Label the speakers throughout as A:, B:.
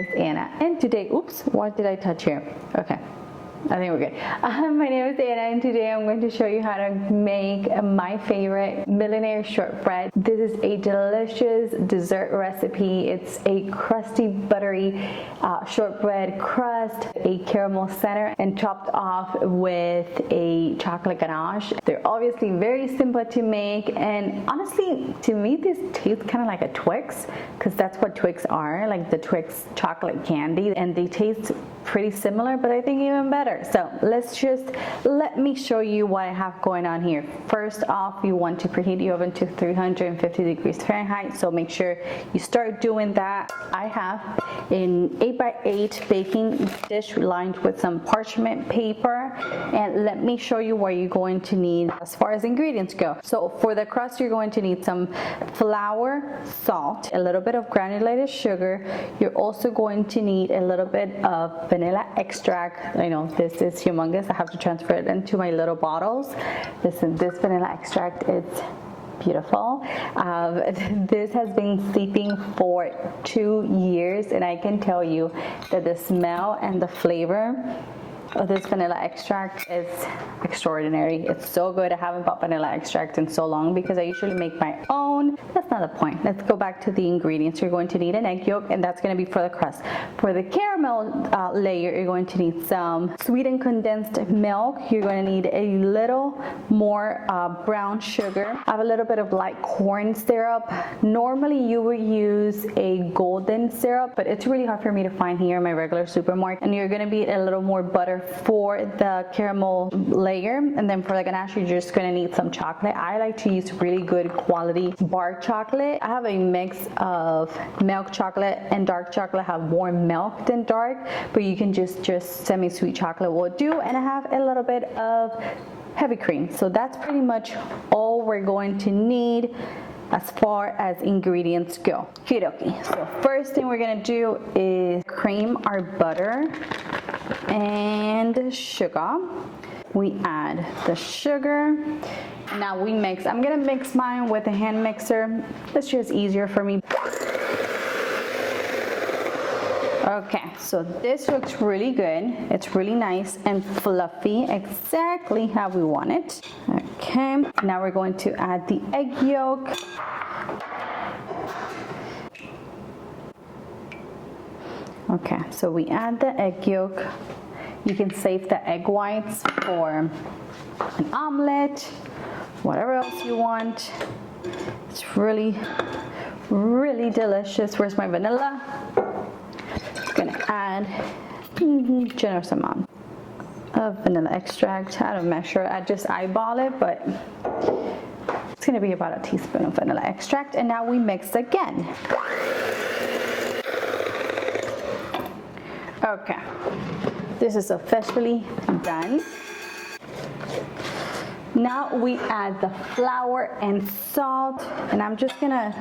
A: is Anna, and today, oops, what did I touch here? Okay, I think we're good. My name is Anna, and today I'm going to show you how to make my favorite Millionaire shortbread. This is a delicious dessert recipe. It's a crusty, buttery shortbread crust, a caramel center, and topped off with a chocolate ganache. They're obviously very simple to make, and honestly, to me, this tastes kind of like a Twix, because that's what Twix are, like the Twix chocolate candy, and they taste pretty similar, but I think even better. So let me show you what I have going on here. First off, you want to preheat your oven to 350 degrees Fahrenheit, so make sure you start doing that. I have an 8x8 baking dish lined with some parchment paper, and let me show you what you're going to need as far as ingredients go. So for the crust, you're going to need some flour, salt, a little bit of granulated sugar. You're also going to need a little bit of vanilla extract. I know this is humongous. I have to transfer it into my little bottles. Listen, this vanilla extract is beautiful. This has been steeping for 2 years, and I can tell you that the smell and the flavor of this vanilla extract is extraordinary. It's so good. I haven't bought vanilla extract in so long because I usually make my own. That's not the point. Let's go back to the ingredients. You're going to need an egg yolk, and that's going to be for the crust. For the caramel layer, you're going to need some sweetened condensed milk. You're going to need a little more brown sugar. I have a little bit of light corn syrup. Normally you would use a golden syrup, but it's really hard for me to find here in my regular supermarket. And you're going to be a little more butter for the caramel layer, and then for the ganache you're just going to need some chocolate. I like to use really good quality bar chocolate. I have a mix of milk chocolate and dark chocolate. I have more milk than dark, but you can just semi-sweet chocolate will do. And I have a little bit of heavy cream. So that's pretty much all we're going to need as far as ingredients go. Okay, so first thing we're gonna do is cream our butter and sugar. We add the sugar. Now we mix. I'm gonna mix mine with a hand mixer. It's just easier for me. Okay, so this looks really good. It's really nice and fluffy, exactly how we want it. Okay, now we're going to add the egg yolk. Okay, so we add the egg yolk. You can save the egg whites for an omelet, whatever else you want. It's really, really delicious. Where's my vanilla? Gonna add a generous amount of vanilla extract. I don't measure, I just eyeball it, but it's gonna be about a teaspoon of vanilla extract. And now we mix again. Okay, this is officially done. Now we add the flour and salt, and I'm just gonna,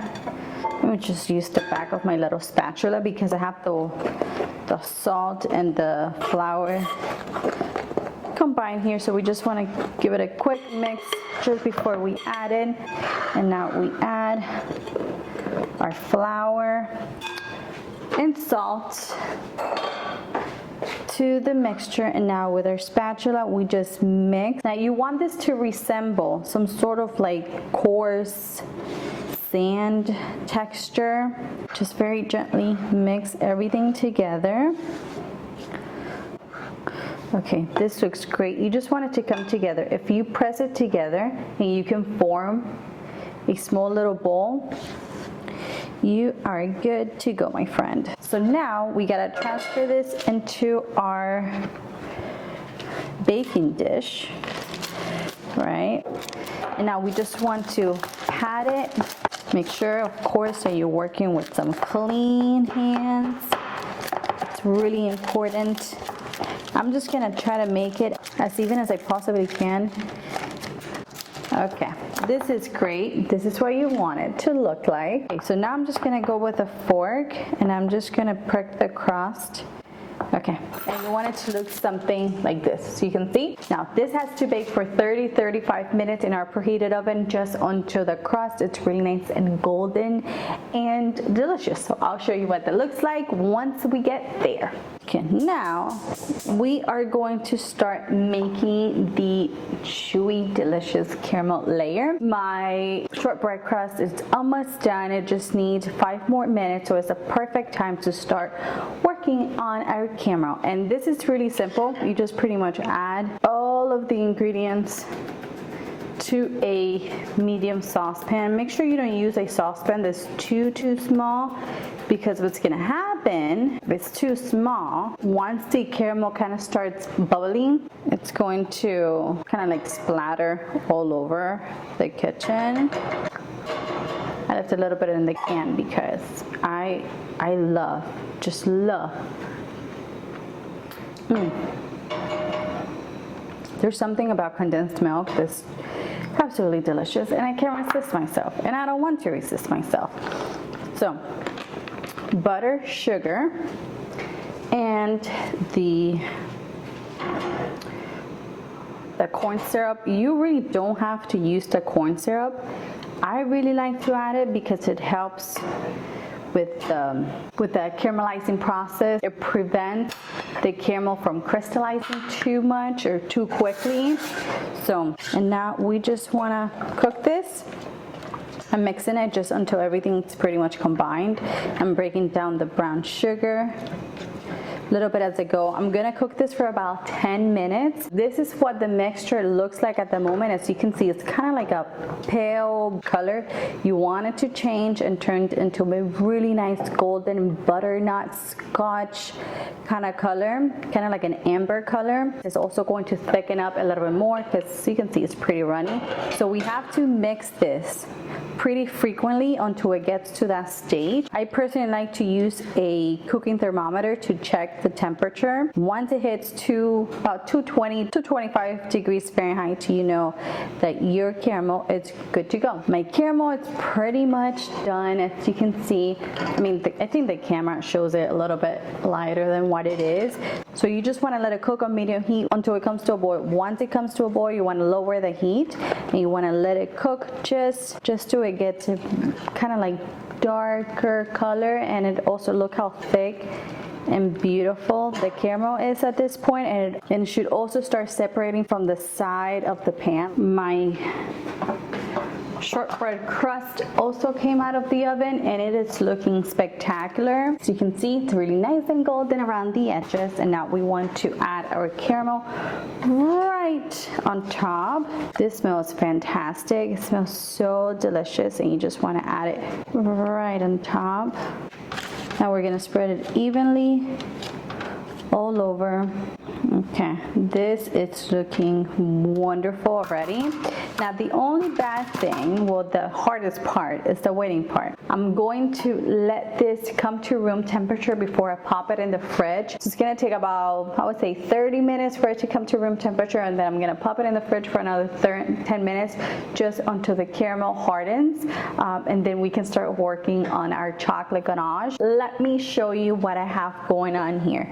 A: let me just use the back of my little spatula because I have the salt and the flour combined here. So we just want to give it a quick mix just before we add it. And now we add our flour and salt to the mixture, and now with our spatula we just mix. Now you want this to resemble some sort of like coarse sand texture. Just very gently mix everything together. Okay, this looks great. You just want it to come together. If you press it together and you can form a small little bowl, you are good to go, my friend. So now we gotta transfer this into our baking dish, right? And now we just want to pat it. Make sure, of course, that you're working with some clean hands. It's really important. I'm just gonna try to make it as even as I possibly can. Okay, this is great. This is what you want it to look like. Okay, so now I'm just gonna go with a fork, and I'm just gonna prick the crust Okay, and you want it to look something like this. So you can see, now this has to bake for 30-35 minutes in our preheated oven, just until the crust it's really nice and golden and delicious. So I'll show you what that looks like once we get there. Okay, now we are going to start making the chewy, delicious caramel layer. My shortbread crust is almost done. It just needs 5 more minutes, so it's a perfect time to start working on our caramel. And this is really simple. You just pretty much add all of the ingredients to a medium saucepan. Make sure you don't use a saucepan that's too small, because what's gonna happen if it's too small, once the caramel kind of starts bubbling, it's going to kind of like splatter all over the kitchen. I left a little bit in the can because I just love. There's something about condensed milk that's absolutely delicious, and I can't resist myself, and I don't want to resist myself. So butter, sugar, and the corn syrup. You really don't have to use the corn syrup. I really like to add it because it helps with the caramelizing process. It prevents the caramel from crystallizing too much or too quickly. So, and now we just want to cook this. I'm mixing it just until everything's pretty much combined. I'm breaking down the brown sugar a little bit as I go. I'm gonna cook this for about 10 minutes. This is what the mixture looks like at the moment. As you can see, it's kind of like a pale color. You want it to change and turn into a really nice golden butternut scotch kind of color, kind of like an amber color. It's also going to thicken up a little bit more because you can see it's pretty runny. So we have to mix this pretty frequently until it gets to that stage. I personally like to use a cooking thermometer to check the temperature. Once it hits about 220 to 225 degrees Fahrenheit, you know that your caramel is good to go. My caramel is pretty much done, as you can see. I mean, I think the camera shows it a little bit lighter than what it is. So you just want to let it cook on medium heat until it comes to a boil. Once it comes to a boil, you want to lower the heat and you want to let it cook just till it gets a kind of like darker color. And it also, look how thick and beautiful the caramel is at this point, and it should also start separating from the side of the pan. My shortbread crust also came out of the oven and it is looking spectacular. So you can see it's really nice and golden around the edges, and now we want to add our caramel right on top. This smells fantastic. It smells so delicious, and you just want to add it right on top. Now we're gonna spread it evenly all over. Okay, this is looking wonderful already. Now the only bad thing, well, the hardest part is the waiting part. I'm going to let this come to room temperature before I pop it in the fridge. So it's gonna take about, I would say 30 minutes for it to come to room temperature, and then I'm gonna pop it in the fridge for another 10 minutes just until the caramel hardens, and then we can start working on our chocolate ganache. Let me show you what I have going on here.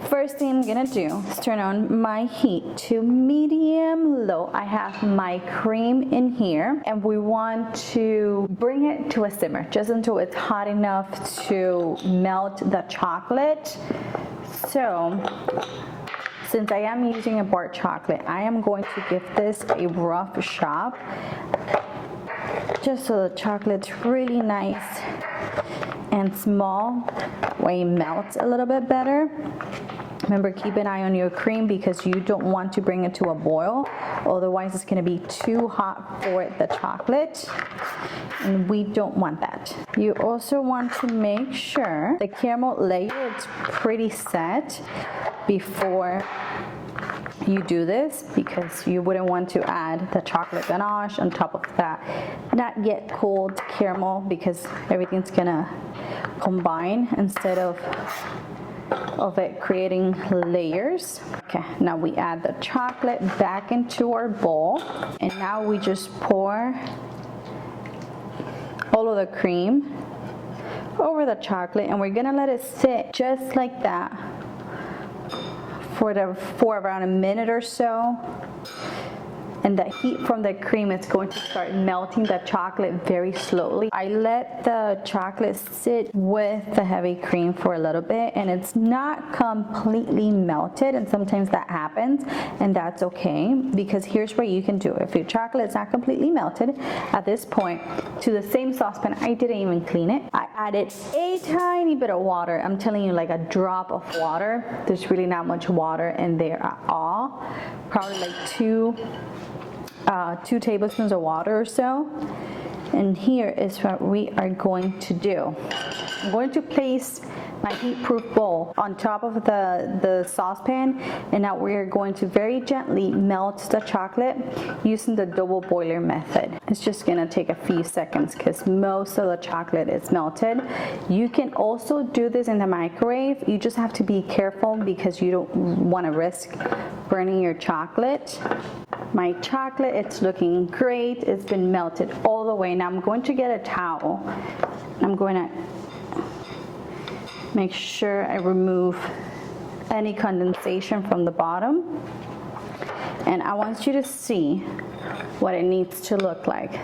A: First thing I'm gonna do is turn on my heat to medium low. I have my cream in here, and we want to bring it to a simmer just until it's hot enough to melt the chocolate. So since I am using a bar chocolate, I am going to give this a rough chop just so the chocolate's really nice and small, where it melts a little bit better. Remember, keep an eye on your cream because you don't want to bring it to a boil, otherwise it's going to be too hot for the chocolate, and we don't want that. You also want to make sure the caramel layer is pretty set before you do this, because you wouldn't want to add the chocolate ganache on top of that not yet cooled caramel, because everything's gonna combine instead of it creating layers. Okay, now we add the chocolate back into our bowl, and now we just pour all of the cream over the chocolate, and we're gonna let it sit just like that for around a minute or so. And the heat from the cream is going to start melting the chocolate very slowly. I let the chocolate sit with the heavy cream for a little bit, and it's not completely melted, and sometimes that happens, and that's okay, because here's what you can do. If your chocolate is not completely melted, at this point, to the same saucepan, I didn't even clean it, I added a tiny bit of water. I'm telling you, like a drop of water. There's really not much water in there at all. Probably like two tablespoons of water or so. And here is what we are going to do. I'm going to place my heat-proof bowl on top of the saucepan, and now we are going to very gently melt the chocolate using the double boiler method. It's just gonna take a few seconds because most of the chocolate is melted. You can also do this in the microwave. You just have to be careful because you don't want to risk burning your chocolate. My chocolate, it's looking great. It's been melted all the way. Now I'm going to get a towel. I'm going to make sure I remove any condensation from the bottom. And I want you to see what it needs to look like.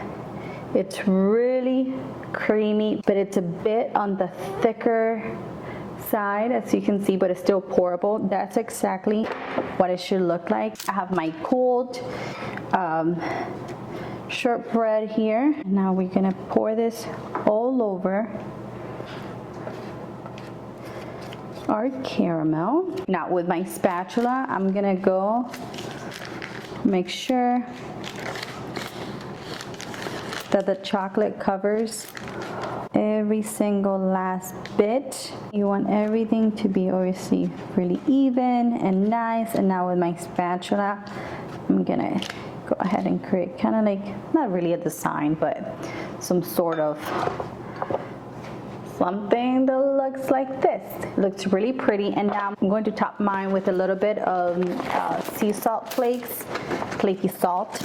A: It's really creamy, but it's a bit on the thicker side, as you can see, but it's still pourable. That's exactly what it should look like. I have my cooled shortbread here. Now we're gonna pour this all over our caramel. Now with my spatula, I'm gonna go make sure that the chocolate covers every single last bit. You want everything to be obviously really even and nice. And now with my spatula, I'm gonna go ahead and create kind of like, not really a design, but some sort of something that looks like this. It looks really pretty. And now I'm going to top mine with a little bit of sea salt flakes, flaky salt.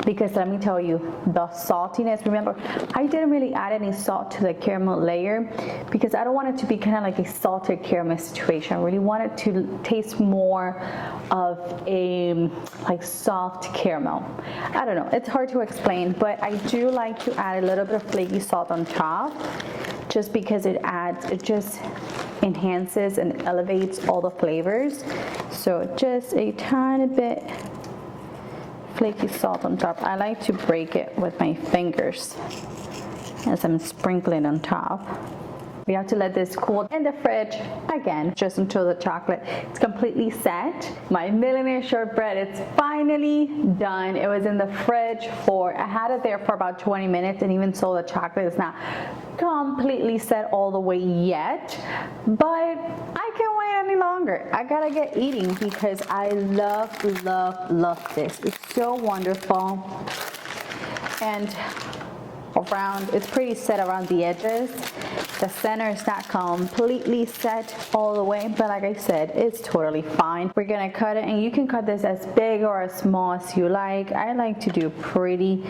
A: Because let me tell you, the saltiness, remember, I didn't really add any salt to the caramel layer because I don't want it to be kind of like a salted caramel situation. I really want it to taste more of a like soft caramel. I don't know, it's hard to explain, but I do like to add a little bit of flaky salt on top just because it just enhances and elevates all the flavors. So just a tiny bit flaky salt on top. I like to break it with my fingers as I'm sprinkling on top. We have to let this cool in the fridge again, just until the chocolate is completely set. My Millionaire shortbread, it's finally done. It was in the fridge I had it there for about 20 minutes, and even so the chocolate is not completely set all the way yet, but I can't wait any longer. I gotta get eating because I love this. It's so wonderful. And it's pretty set around the edges. The center is not completely set all the way, but like I said, it's totally fine. We're gonna cut it, and you can cut this as big or as small as you like. I like to do pretty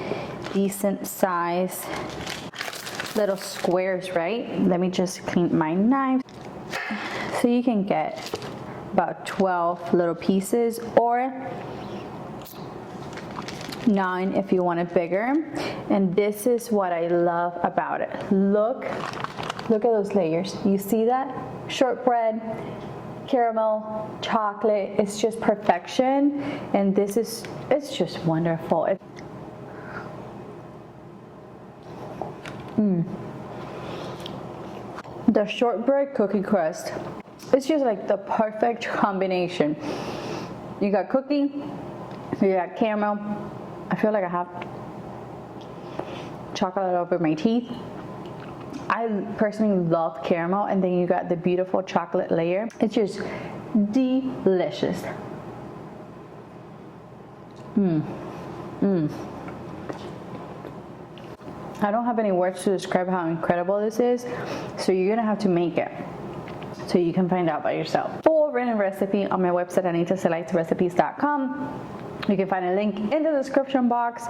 A: decent size little squares, right? Let me just clean my knife. So you can get about 12 little pieces, or 9 if you want it bigger. And this is what I love about it. Look at those layers. You see that? Shortbread, caramel, chocolate. It's just perfection. And it's just wonderful. The shortbread cookie crust, it's just like the perfect combination. You got cookie, you got caramel. I feel like I have chocolate over my teeth. I personally love caramel, and then you got the beautiful chocolate layer. It's just delicious. I don't have any words to describe how incredible this is, so you're gonna have to make it so you can find out by yourself. Full written recipe on my website, anitasrecipes.com. You can find a link in the description box.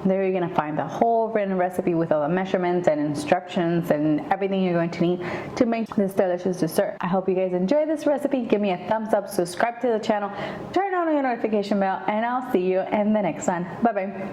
A: There you're going to find the whole written recipe with all the measurements and instructions and everything you're going to need to make this delicious dessert. I hope you guys enjoy this recipe. Give me a thumbs up, subscribe to the channel, turn on your notification bell, and I'll see you in the next one. Bye bye.